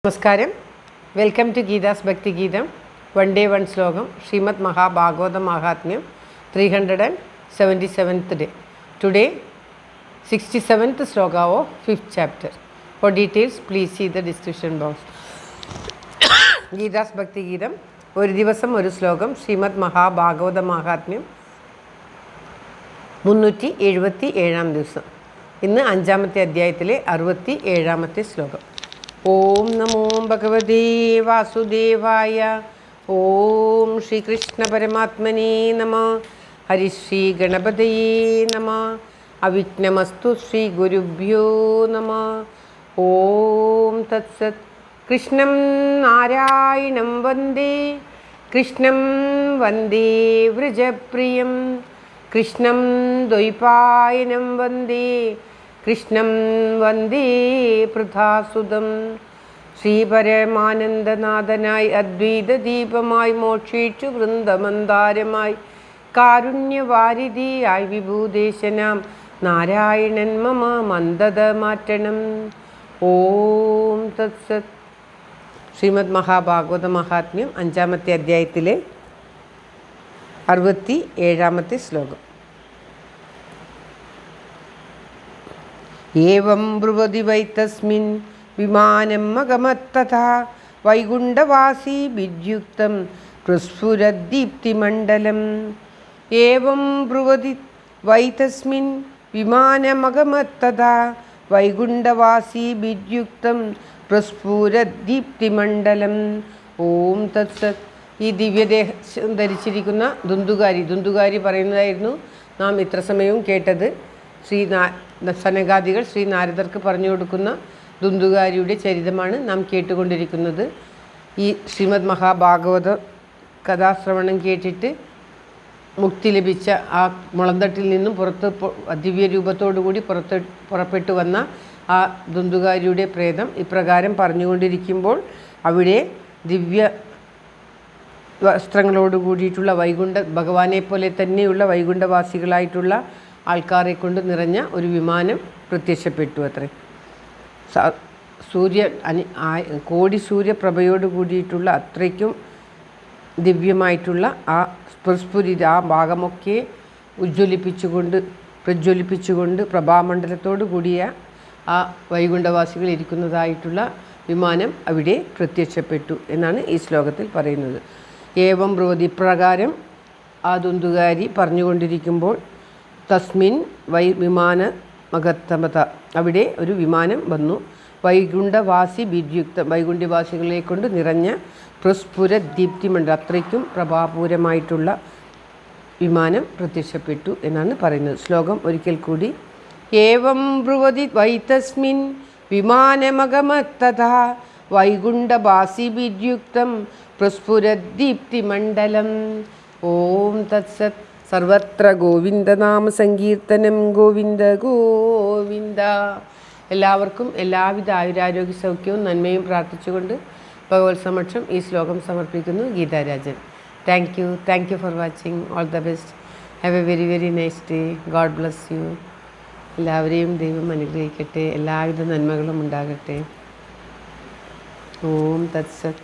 നമസ്കാരം. Welcome to Geetha's ഭക്തി ഗീതം. വൺ ഡേ വൺ ശ്ലോകം. ശ്രീമദ് മഹാഭാഗവത മഹാത്മ്യം 377th day. Today 67th sloka of 5th chapter. For details please see the description box. Geetha's ഭക്തി ഗീതം, ഒരു ദിവസം ഒരു ശ്ലോകം. ശ്രീമദ് മഹാഭാഗവത മഹാത്മ്യം 377 ദിവസം. ഇന്ന് 5ാമത്തെ അധ്യായത്തിലെ 67ാമത്തെ ശ്ലോകം. ഓം നമോ ഭഗവതേ വാസുദേവായ. ഓം ശ്രീകൃഷ്ണ പരമാത്മനേ നമഃ. ഹരിശ്രീ ഗണപതയേ നമഃ. അവിഘ്നമസ്തു ശ്രീ ഗുരുഭ്യോ നമഃ. ഓം തത്സത്. കൃഷ്ണം നാരായണം വന്ദേ, കൃഷ്ണം വന്ദേ വ്രജപ്രിയം, കൃഷ്ണം ദ്വൈപായനം വന്ദേ, കൃഷ്ണം വന്ദേ പൃഥാസുതം. ശ്രീപരമാനന്ദനാഥനായി അദ്വൈത ദീപമായി, മോക്ഷേക്ഷു വൃന്ദമന്ദാരമായി, കാരുണ്യവാരിധിയായി വിഭൂദേശനാം നാരായണൻ മമ മന്ദത മാറ്റണം. ഓം തത്സത്. ശ്രീമദ് മഹാഭാഗവത മഹാത്മ്യം 5ാമത്തെ അധ്യായത്തിലെ 67ാമത്തെ ശ്ലോകം. ഏവം ബ്രുവതി വൈ തസ്മിൻ വിമാനം അഗമത്തഥാ വൈകുണ്ഠവാസി വിദ്യുക്തം പ്രസ്ഫുരദ്ദീപ്തിമണ്ഡലം. ഏവം ബ്രുവതി വൈ തസ്മിൻ വിമാനമഗമത്തഥാ വൈകുണ്ഠവാസി വിദ്യുക്തം പ്രസ്ഫുരദ്ദീപ്തിമണ്ഡലം. ഓം തത്സത്. ഈ ദിവ്യദേഹം ധരിച്ചിരിക്കുന്ന ദുന്ദുകാരി പറയുന്നതായിരുന്നു നാം ഇത്ര സമയവും കേട്ടത്. സനകാദികൾ ശ്രീ നാരദർക്ക് പറഞ്ഞു കൊടുക്കുന്ന ദുന്ദുകാരിയുടെ ചരിതമാണ് നാം കേട്ടുകൊണ്ടിരിക്കുന്നത്. ഈ ശ്രീമദ് മഹാഭാഗവത കഥാശ്രവണം കേട്ടിട്ട് മുക്തി ലഭിച്ച ആ മുളന്തട്ടിൽ നിന്നും ദിവ്യ രൂപത്തോടുകൂടി പുറപ്പെട്ടു വന്ന ആ ദുന്ദുകാരിയുടെ പ്രേതം ഇപ്രകാരം പറഞ്ഞുകൊണ്ടിരിക്കുമ്പോൾ അവിടെ ദിവ്യ വസ്ത്രങ്ങളോട് കൂടിയിട്ടുള്ള ഭഗവാനെ പോലെ തന്നെയുള്ള വൈകുണ്ഠവാസികളായിട്ടുള്ള ആൾക്കാരെ കൊണ്ട് നിറഞ്ഞ ഒരു വിമാനം പ്രത്യക്ഷപ്പെട്ടു അത്രേ. കോടി സൂര്യപ്രഭയോട് കൂടിയിട്ടുള്ള അത്രയ്ക്കും ദിവ്യമായിട്ടുള്ള ആ പ്രസ്ഫുരിത ആ ഭാഗമൊക്കെ പ്രജ്വലിപ്പിച്ചുകൊണ്ട് പ്രഭാമണ്ഡലത്തോടു കൂടിയ ആ വൈകുണ്ഠവാസികൾ ഇരിക്കുന്നതായിട്ടുള്ള വിമാനം അവിടെ പ്രത്യക്ഷപ്പെട്ടു എന്നാണ് ഈ ശ്ലോകത്തിൽ പറയുന്നത്. ഏവം ബ്രോധി, പ്രകാരം ആ ദുന്ദുകാരി പറഞ്ഞുകൊണ്ടിരിക്കുമ്പോൾ തസ്മിൻ വിമാന മഗത്തമത, അവിടെ ഒരു വിമാനം വന്നു. വൈകുണ്ഠവാസി വിദ്യുക്തം, വൈകുണ്ഠവാസികളെ കൊണ്ട് നിറഞ്ഞ പ്രസ്ഫുര ദീപ്തിമണ്ഡലം, അത്രയ്ക്കും പ്രഭാപൂരമായിട്ടുള്ള വിമാനം പ്രത്യക്ഷപ്പെട്ടു എന്നാണ് പറയുന്നത്. ശ്ലോകം ഒരിക്കൽ കൂടി. ഏവം ബ്രുവതി വൈ തസ്മിൻ വിമാനമഗമത്തഥാ വൈകുണ്ഠവാസി വിദ്യുക്തം പ്രസ്ഫുരദ്ദീപ്തിമണ്ഡലം. ഓം തത്സത്. സർവത്ര ഗോവിന്ദനാമ സങ്കീർത്തനം. ഗോവിന്ദ ഗോവിന്ദ. എല്ലാവർക്കും എല്ലാവിധ ആയുരാരോഗ്യ സൗഖ്യവും നന്മയും പ്രാർത്ഥിച്ചുകൊണ്ട് ഭഗവത് സമക്ഷം ഈ ശ്ലോകം സമർപ്പിക്കുന്നു. Geetha Rajan. Thank you for watching. All the best. Have A very very nice day. God bless you. എല്ലാവരെയും ദൈവം അനുഗ്രഹിക്കട്ടെ. എല്ലാവിധ നന്മകളും ഉണ്ടാകട്ടെ. ഓം തത്സത്.